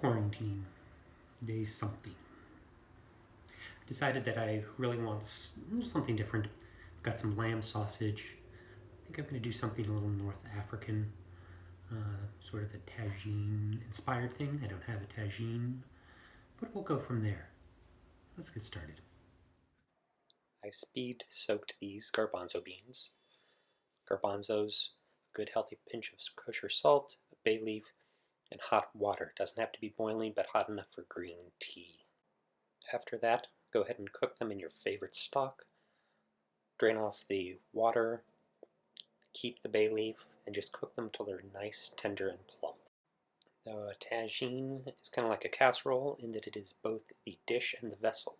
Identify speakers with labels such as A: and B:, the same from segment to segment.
A: Quarantine, day something. Decided that I really want something different. Got some lamb sausage. I think I'm going to do something a little North African, sort of a tagine inspired thing. I don't have a tagine, but we'll go from there. Let's get started. I speed soaked these garbanzo beans. Garbanzos, a good healthy pinch of kosher salt, a bay leaf, and hot water. Doesn't have to be boiling, but hot enough for green tea. After that, go ahead and cook them in your favorite stock. Drain off the water, keep the bay leaf, and just cook them till they're nice, tender, and plump. Now, a tagine is kind of like a casserole in that it is both the dish and the vessel.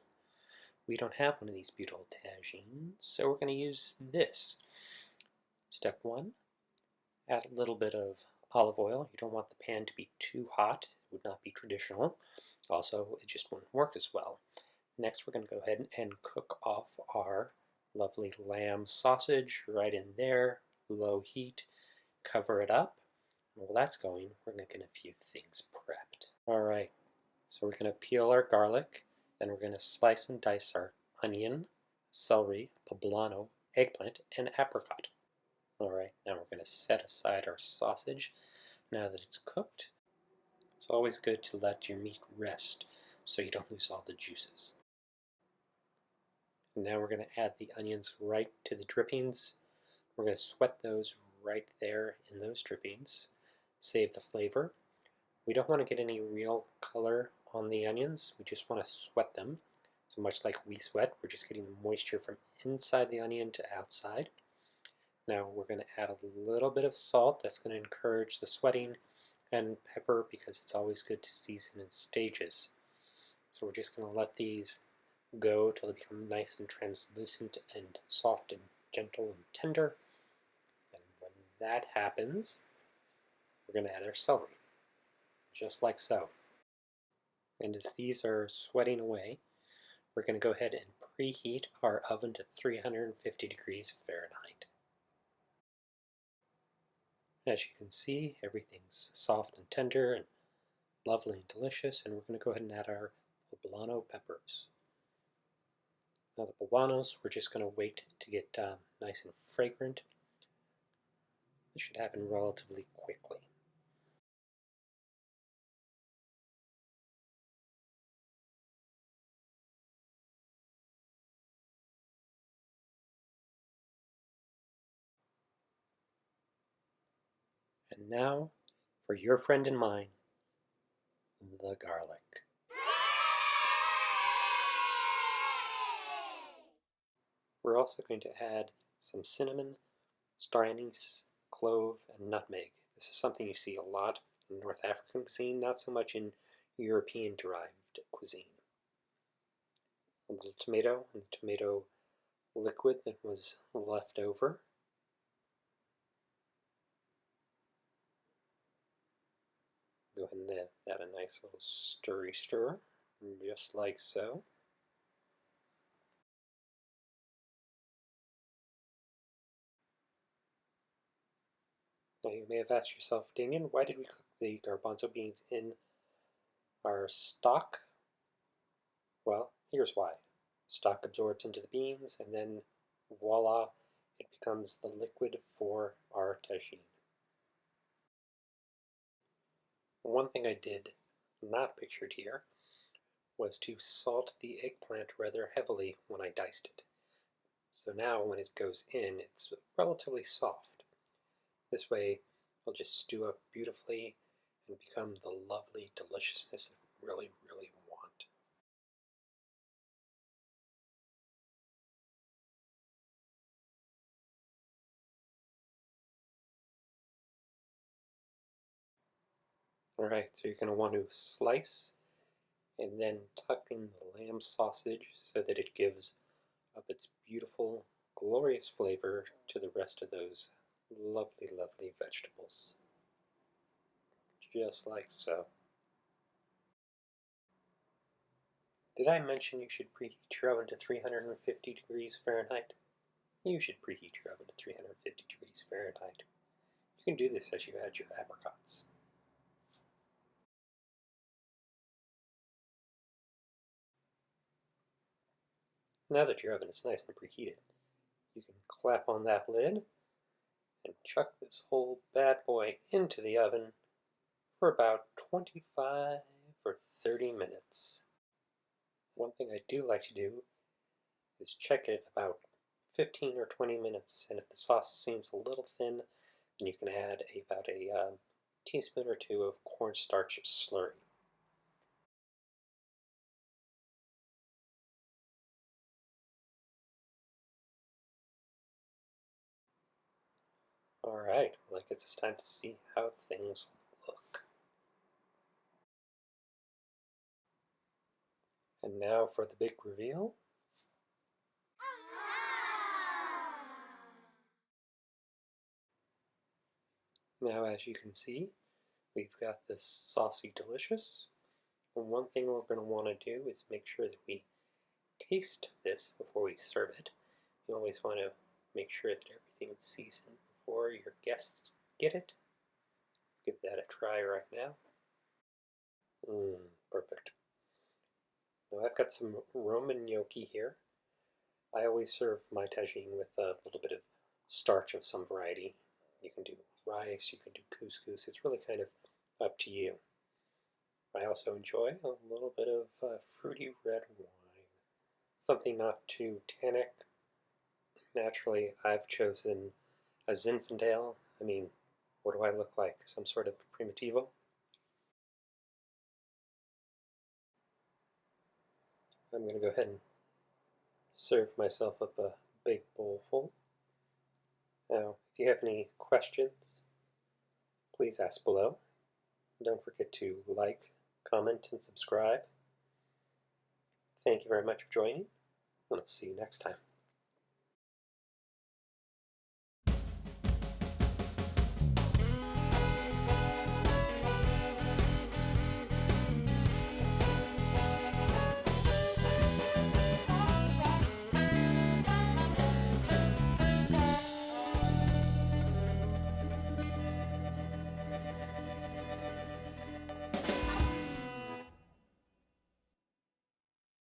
A: We don't have one of these beautiful tagines, so we're going to use this. Step 1, add a little bit of olive oil. You don't want the pan to be too hot. It would not be traditional. Also, it just wouldn't work as well. Next, we're going to go ahead and cook off our lovely lamb sausage right in there, low heat. Cover it up. While that's going, we're going to get a few things prepped. All right, so we're going to peel our garlic, then we're going to slice and dice our onion, celery, poblano, eggplant, and apricot. All right, now we're going to set aside our sausage. Now that it's cooked, it's always good to let your meat rest so you don't lose all the juices. And now we're going to add the onions right to the drippings. We're going to sweat those right there in those drippings. Save the flavor. We don't want to get any real color on the onions. We just want to sweat them. So much like we sweat, we're just getting the moisture from inside the onion to outside. Now we're going to add a little bit of salt. That's going to encourage the sweating, and pepper because it's always good to season in stages. So we're just going to let these go till they become nice and translucent and soft and gentle and tender. And when that happens, we're going to add our celery, just like so. And as these are sweating away, we're going to go ahead and preheat our oven to 350 degrees Fahrenheit. As you can see, everything's soft and tender and lovely and delicious, and we're going to go ahead and add our poblano peppers. Now the poblanos, we're just going to wait to get nice and fragrant. This should happen relatively quickly. And now, for your friend and mine, the garlic. We're also going to add some cinnamon, star anise, clove, and nutmeg. This is something you see a lot in North African cuisine, not so much in European-derived cuisine. A little tomato and tomato liquid that was left over. Go ahead and add a nice little stirry stir, just like so. Now you may have asked yourself, Damien, why did we cook the garbanzo beans in our stock? Well, here's why. Stock absorbs into the beans, and then voila, it becomes the liquid for our tagine. One thing I did not pictured here was to salt the eggplant rather heavily when I diced it. So now when it goes in, it's relatively soft. This way, it'll just stew up beautifully and become the lovely deliciousness that we really, really want. Alright, so you're going to want to slice and then tuck in the lamb sausage so that it gives up its beautiful, glorious flavor to the rest of those lovely, lovely vegetables. Just like so. Did I mention you should preheat your oven to 350 degrees Fahrenheit? You should preheat your oven to 350 degrees Fahrenheit. You can do this as you add your apricots. Now that your oven is nice and preheated, you can clap on that lid and chuck this whole bad boy into the oven for about 25 or 30 minutes. One thing I do like to do is check it about 15 or 20 minutes, and if the sauce seems a little thin, then you can add about a teaspoon or two of cornstarch slurry. Alright, well I guess it's time to see how things look. And now for the big reveal. Now as you can see, we've got this saucy delicious. And one thing we're going to want to do is make sure that we taste this before we serve it. You always want to make sure that everything's seasoned before your guests get it. Let's give that a try right now. Perfect. Now I've got some Roma gnocchi here. I always serve my tagine with a little bit of starch of some variety. You can do rice, you can do couscous. It's really kind of up to you. I also enjoy a little bit of fruity red wine. Something not too tannic. Naturally, I've chosen a Zinfandel. I mean, what do I look like? Some sort of primitivo? I'm going to go ahead and serve myself up a big bowl full. Now, if you have any questions, please ask below. Don't forget to like, comment, and subscribe. Thank you very much for joining, and I'll see you next time.